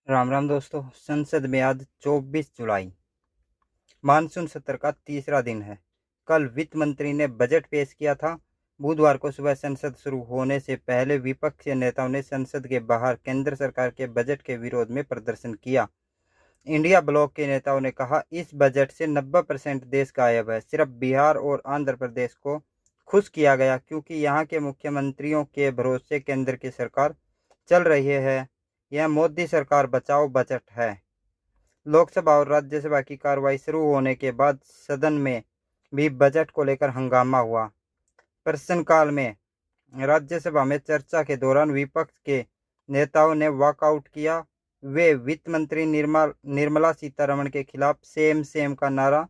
राम राम दोस्तों। संसद में आज 24 जुलाई मानसून सत्र का तीसरा दिन है। कल वित्त मंत्री ने बजट पेश किया था। बुधवार को सुबह संसद शुरू होने से पहले विपक्षी नेताओं ने संसद के बाहर केंद्र सरकार के बजट के विरोध में प्रदर्शन किया। इंडिया ब्लॉक के नेताओं ने कहा, इस बजट से 90% देश गायब है। सिर्फ बिहार और आंध्र प्रदेश को खुश किया गया क्योंकि यहाँ के मुख्यमंत्रियों के भरोसे केंद्र की सरकार चल रही है। यह मोदी सरकार बचाओ बजट है। लोकसभा और राज्यसभा की कार्रवाई शुरू होने के बाद सदन में भी बजट को लेकर हंगामा हुआ। प्रश्नकाल में राज्यसभा में चर्चा के दौरान विपक्ष के नेताओं ने वॉकआउट किया। वे वित्त मंत्री निर्मला सीतारमण के खिलाफ सेम सेम का नारा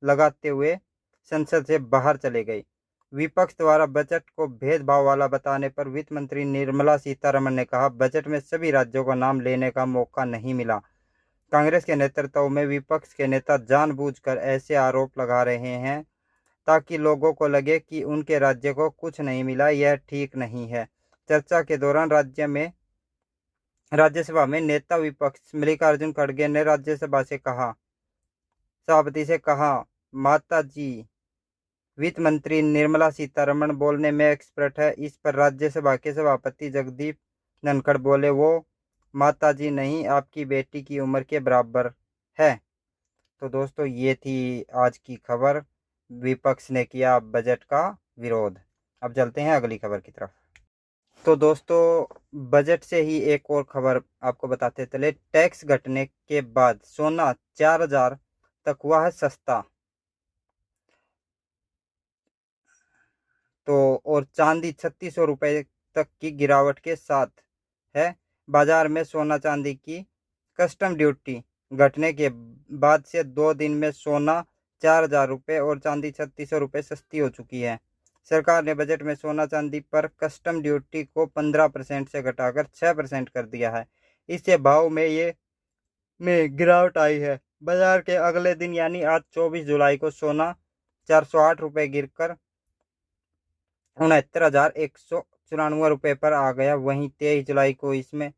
लगाते हुए संसद से बाहर चले गए। विपक्ष द्वारा बजट को भेदभाव वाला बताने पर वित्त मंत्री निर्मला सीतारमण ने कहा, बजट में सभी राज्यों का नाम लेने का मौका नहीं मिला। कांग्रेस के नेतृत्व में विपक्ष के नेता जानबूझकर ऐसे आरोप लगा रहे हैं ताकि लोगों को लगे कि उनके राज्य को कुछ नहीं मिला। यह ठीक नहीं है। चर्चा के दौरान राज्यसभा में नेता विपक्ष मल्लिकार्जुन खड़गे ने सभापति से कहा, माता जी, वित्त मंत्री निर्मला सीतारमण बोलने में एक्सपर्ट है। इस पर राज्यसभा के सभापति जगदीप धनखड़ बोले, वो माता जी नहीं, आपकी बेटी की उम्र के बराबर है। तो दोस्तों, ये थी आज की खबर। विपक्ष ने किया बजट का विरोध। अब चलते हैं अगली खबर की तरफ। तो दोस्तों, बजट से ही एक और खबर आपको बताते चले। टैक्स घटने के बाद सोना 4,000 तक हुआ है सस्ता। तो और चांदी 3600 रुपये तक की गिरावट के साथ है। बाजार में सोना चांदी की कस्टम ड्यूटी घटने के बाद से 2 दिन में सोना 4,000 रुपये और चांदी 3600 रुपये सस्ती हो चुकी है। सरकार ने बजट में सोना चांदी पर कस्टम ड्यूटी को 15% से घटाकर 6% कर दिया है। इससे भाव में गिरावट आई है। बाजार के अगले दिन यानी आज 24 जुलाई को सोना 408 रुपये गिरकर 69,194 रुपये पर आ गया। वहीं 23 जुलाई को इसमें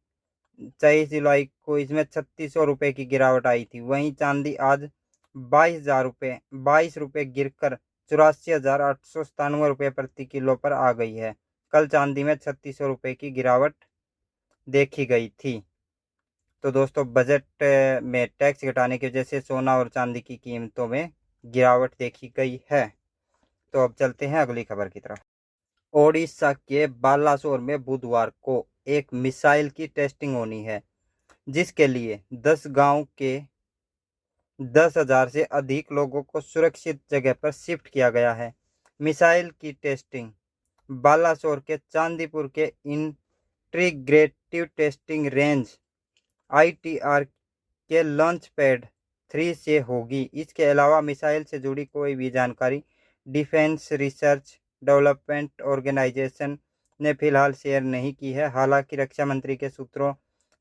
3600 रुपये की गिरावट आई थी। वहीं चांदी आज 22 रुपये गिरकर 84,897 रुपये प्रति किलो पर आ गई है। कल चांदी में 3600 रुपये की गिरावट देखी गई थी। तो दोस्तों, बजट में टैक्स घटाने की वजह से सोना और चांदी की कीमतों में गिरावट देखी गई है। तो अब चलते हैं अगली खबर की तरफ। ओडिशा के बालासोर में बुधवार को एक मिसाइल की टेस्टिंग होनी है, जिसके लिए 10 गांव के 10,000 से अधिक लोगों को सुरक्षित जगह पर शिफ्ट किया गया है। मिसाइल की टेस्टिंग बालासोर के चांदीपुर के इंटीग्रेटिव टेस्टिंग रेंज ITR के लॉन्च पैड 3 से होगी। इसके अलावा मिसाइल से जुड़ी कोई भी जानकारी डिफेंस रिसर्च डेवलपमेंट ऑर्गेनाइजेशन ने फिलहाल शेयर नहीं की है। हालांकि रक्षा मंत्री के सूत्रों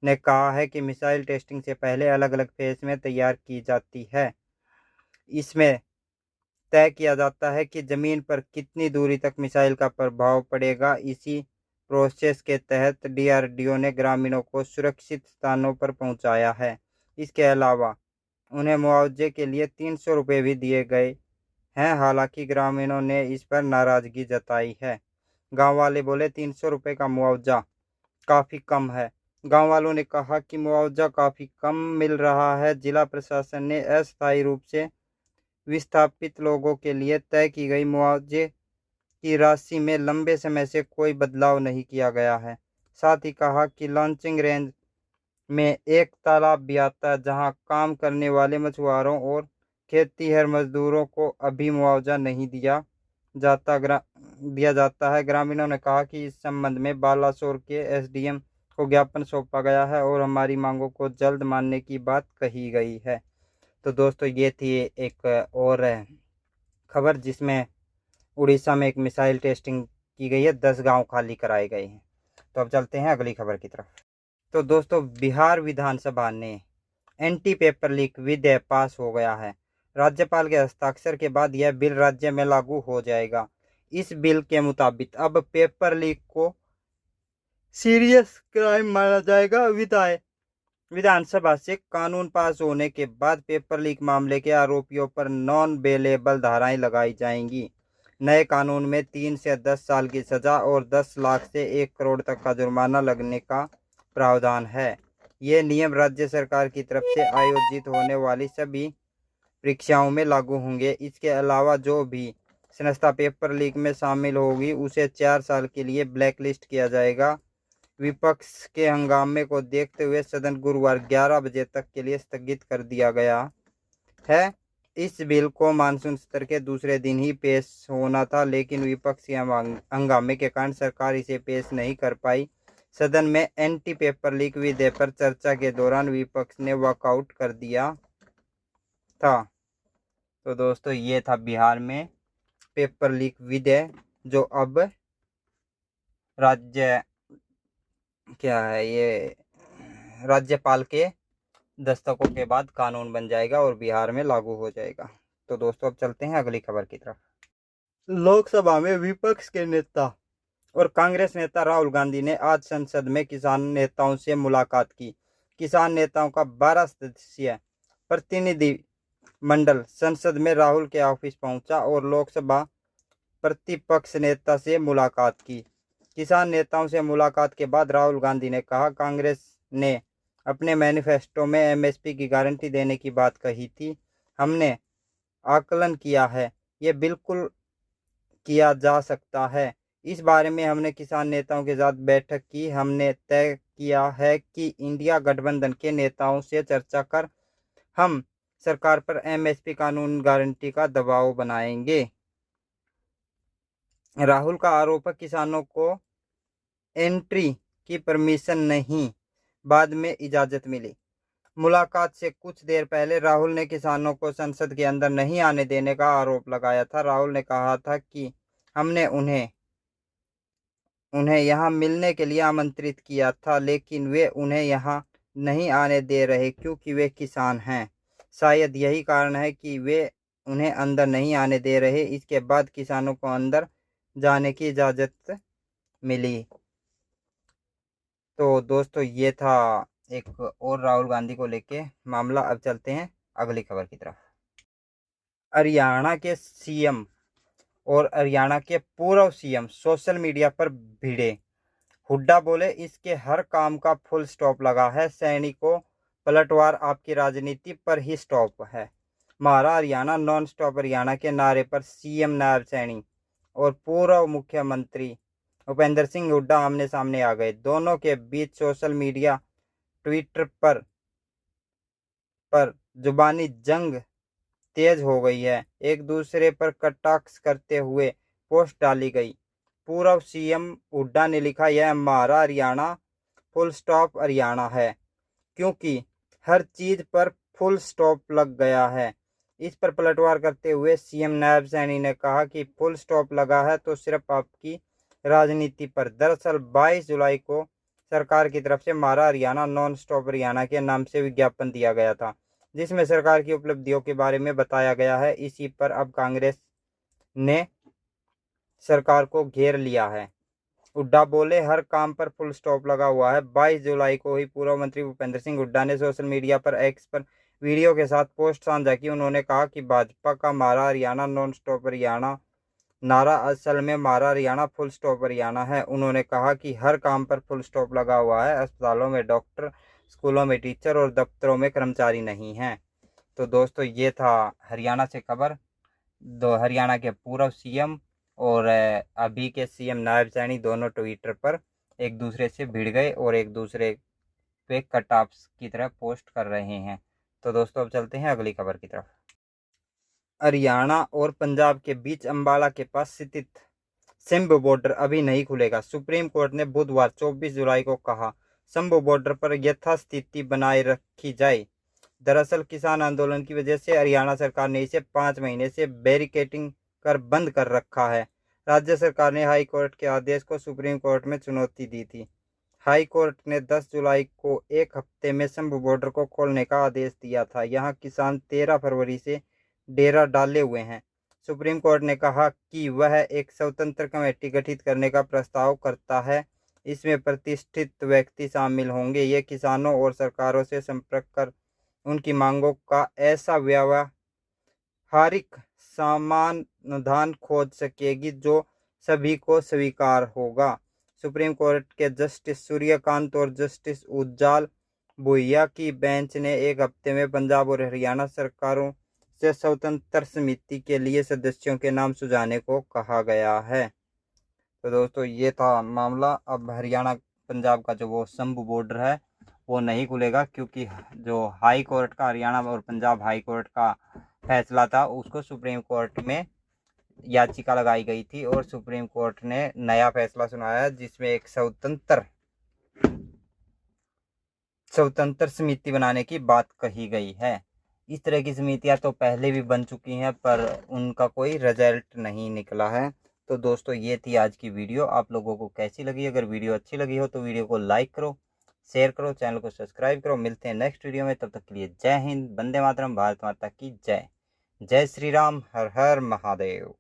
ने कहा है कि मिसाइल टेस्टिंग से पहले अलग अलग फेज में तैयार की जाती है। इसमें तय किया जाता है कि जमीन पर कितनी दूरी तक मिसाइल का प्रभाव पड़ेगा। इसी प्रोसेस के तहत DRDO ने ग्रामीणों को सुरक्षित स्थानों पर पहुंचाया है। इसके अलावा उन्हें मुआवजे के लिए 300 रुपये भी दिए गए हैं। हालांकि ग्रामीणों ने इस पर नाराजगी जताई है। गांव वाले बोले, 300 रुपये का मुआवजा काफ़ी कम है। गांव वालों ने कहा कि मुआवजा काफ़ी कम मिल रहा है। जिला प्रशासन ने अस्थायी रूप से विस्थापित लोगों के लिए तय की गई मुआवजे की राशि में लंबे समय से कोई बदलाव नहीं किया गया है। साथ ही कहा कि लॉन्चिंग रेंज में एक तालाब भी आता है, जहां काम करने वाले मछुआरों और खेतीहर मजदूरों को अभी मुआवजा नहीं दिया जाता है। ग्रामीणों ने कहा कि इस संबंध में बालासोर के SDM को ज्ञापन सौंपा गया है और हमारी मांगों को जल्द मानने की बात कही गई है। तो दोस्तों, ये थी एक और खबर जिसमें उड़ीसा में एक मिसाइल टेस्टिंग की गई है। 10 गांव खाली कराए गए हैं। तो अब चलते हैं अगली खबर की तरफ। तो दोस्तों, बिहार विधानसभा ने एंटी पेपर लीक विधेयक पास हो गया है। राज्यपाल के हस्ताक्षर के बाद यह बिल राज्य में लागू हो जाएगा। इस बिल के मुताबिक अब पेपर लीक को सीरियस क्राइम माना जाएगा। विधानसभा से कानून पास होने के बाद पेपर लीक मामले के आरोपियों पर नॉन बेलेबल धाराएं लगाई जाएंगी। नए कानून में 3 से 10 साल की सजा और 10 लाख से 1 करोड़ तक का जुर्माना लगने का प्रावधान है। ये नियम राज्य सरकार की तरफ से आयोजित होने वाली सभी परीक्षाओं में लागू होंगे। इसके अलावा जो भी संस्था पेपर लीक में शामिल होगी उसे 4 साल के लिए ब्लैकलिस्ट किया जाएगा। विपक्ष के हंगामे को देखते हुए सदन गुरुवार 11 बजे तक के लिए स्थगित कर दिया गया है। इस बिल को मानसून सत्र के दूसरे दिन ही पेश होना था, लेकिन विपक्ष के हंगामे के कारण सरकार इसे पेश नहीं कर पाई। सदन में एंटी पेपर लीक विधेयक पर चर्चा के दौरान विपक्ष ने वॉकआउट कर दिया था। तो दोस्तों ये था बिहार में पेपर लीक विधेयक, जो अब राज्य क्या है ये राज्यपाल के दस्तकों के बाद कानून बन जाएगा और बिहार में लागू हो जाएगा। तो दोस्तों अब चलते हैं अगली खबर की तरफ। लोकसभा में विपक्ष के नेता और कांग्रेस नेता राहुल गांधी ने आज संसद में किसान नेताओं से मुलाकात की। किसान नेताओं का 12 सदस्यीय प्रतिनिधि मंडल संसद में राहुल के ऑफिस पहुंचा और लोकसभा प्रतिपक्ष नेता से मुलाकात की। किसान नेताओं से मुलाकात के बाद राहुल गांधी ने कहा, कांग्रेस ने अपने मैनिफेस्टो में एमएसपी की गारंटी देने की बात कही थी। हमने आकलन किया है, ये बिल्कुल किया जा सकता है। इस बारे में हमने किसान नेताओं के साथ बैठक की। हमने तय किया है कि इंडिया गठबंधन के नेताओं से चर्चा कर हम सरकार पर एमएसपी कानून गारंटी का दबाव बनाएंगे। राहुल का आरोप है किसानों को एंट्री की परमिशन नहीं, बाद में इजाजत मिली। मुलाकात से कुछ देर पहले राहुल ने किसानों को संसद के अंदर नहीं आने देने का आरोप लगाया था। राहुल ने कहा था कि हमने उन्हें यहां मिलने के लिए आमंत्रित किया था, लेकिन वे उन्हें यहां नहीं आने दे रहे क्योंकि वे किसान हैं। शायद यही कारण है कि वे उन्हें अंदर नहीं आने दे रहे। इसके बाद किसानों को अंदर जाने की इजाज़त मिली। तो दोस्तों ये था एक और राहुल गांधी को लेके मामला। अब चलते हैं अगली खबर की तरफ। हरियाणा के सीएम और हरियाणा के पूर्व सीएम सोशल मीडिया पर भिड़े। हुड्डा बोले, इसके हर काम का फुल स्टॉप लगा है। सैनिकों पलटवार आपकी राजनीति पर ही स्टॉप है। मारा हरियाणा नॉन स्टॉप हरियाणा के नारे पर सीएम नायब सैनी और पूर्व मुख्यमंत्री भूपेंद्र सिंह हुड्डा आमने सामने आ गए। दोनों के बीच सोशल मीडिया ट्विटर पर जुबानी जंग तेज हो गई है। एक दूसरे पर कटाक्ष करते हुए पोस्ट डाली गई। पूर्व सीएम हुड्डा ने लिखा, यह हमारा हरियाणा फुल स्टॉप हरियाणा है, क्योंकि हर चीज पर फुल स्टॉप लग गया है। इस पर पलटवार करते हुए सीएम नायब सैनी ने कहा कि फुल स्टॉप लगा है तो सिर्फ आपकी राजनीति पर। दरअसल 22 जुलाई को सरकार की तरफ से मारा हरियाणा नॉन स्टॉप हरियाणा के नाम से विज्ञापन दिया गया था, जिसमें सरकार की उपलब्धियों के बारे में बताया गया है। इसी पर अब कांग्रेस ने सरकार को घेर लिया है। हुड्डा बोले, हर काम पर फुल स्टॉप लगा हुआ है। 22 जुलाई को ही पूर्व मंत्री भूपेंद्र सिंह हुड्डा ने सोशल मीडिया पर एक्स पर वीडियो के साथ पोस्ट साझा की। उन्होंने कहा कि भाजपा का मारा हरियाणा नॉन स्टॉप हरियाणा नारा असल में मारा हरियाणा फुल स्टॉप हरियाणा है। उन्होंने कहा कि हर काम पर फुल स्टॉप लगा हुआ है। अस्पतालों में डॉक्टर, स्कूलों में टीचर और दफ्तरों में कर्मचारी नहीं हैं। तो दोस्तों ये था हरियाणा से खबर। दो हरियाणा के पूर्व सीएम और अभी के सीएम नायब सैनी दोनों ट्विटर पर एक दूसरे से भिड़ गए और एक दूसरे पे कटऑफ्स की तरह पोस्ट कर रहे हैं। तो दोस्तों अब चलते हैं अगली खबर की तरफ। हरियाणा और पंजाब के बीच अंबाला के पास स्थित शंभू बॉर्डर अभी नहीं खुलेगा। सुप्रीम कोर्ट ने बुधवार 24 जुलाई को कहा, शंभू बॉर्डर पर यथास्थिति बनाए रखी जाए। दरअसल किसान आंदोलन की वजह से हरियाणा सरकार ने इसे 5 महीने से बैरिकेडिंग कर बंद कर रखा है। राज्य सरकार ने हाई कोर्ट के आदेश को सुप्रीम कोर्ट में चुनौती दी थी। हाई कोर्ट ने 10 जुलाई को एक हफ्ते में शंभू बॉर्डर को खोलने का आदेश दिया था। यहाँ किसान 13 फरवरी से डेरा डाले हुए हैं। सुप्रीम कोर्ट ने कहा कि वह एक स्वतंत्र कमेटी गठित करने का प्रस्ताव करता है। इसमें प्रतिष्ठित व्यक्ति शामिल होंगे। ये किसानों और सरकारों से संपर्क कर उनकी मांगों का ऐसा व्यावहारिक समाधान खोज सकेगी जो सभी को स्वीकार होगा। सुप्रीम कोर्ट के जस्टिस सूर्यकांत और जस्टिस उज्जाल भुइया की बेंच ने एक हफ्ते में पंजाब और हरियाणा सरकारों से स्वतंत्र समिति के लिए सदस्यों के नाम सुझाने को कहा गया है। तो दोस्तों ये था मामला। अब हरियाणा पंजाब का जो वो शंभू बॉर्डर है वो नहीं खुलेगा, क्योंकि जो हाई कोर्ट का हरियाणा और पंजाब हाई कोर्ट का फैसला था उसको सुप्रीम कोर्ट में याचिका लगाई गई थी और सुप्रीम कोर्ट ने नया फैसला सुनाया जिसमें एक स्वतंत्र समिति बनाने की बात कही गई है। इस तरह की समितियां तो पहले भी बन चुकी हैं पर उनका कोई रिजल्ट नहीं निकला है। तो दोस्तों ये थी आज की वीडियो। आप लोगों को कैसी लगी? अगर वीडियो अच्छी लगी हो तो वीडियो को लाइक करो, शेयर करो, चैनल को सब्सक्राइब करो। मिलते हैं नेक्स्ट वीडियो में, तब तक के लिए जय हिंद, वंदे मातरम, भारत माता की जय। जय श्री राम, हर हर महादेव।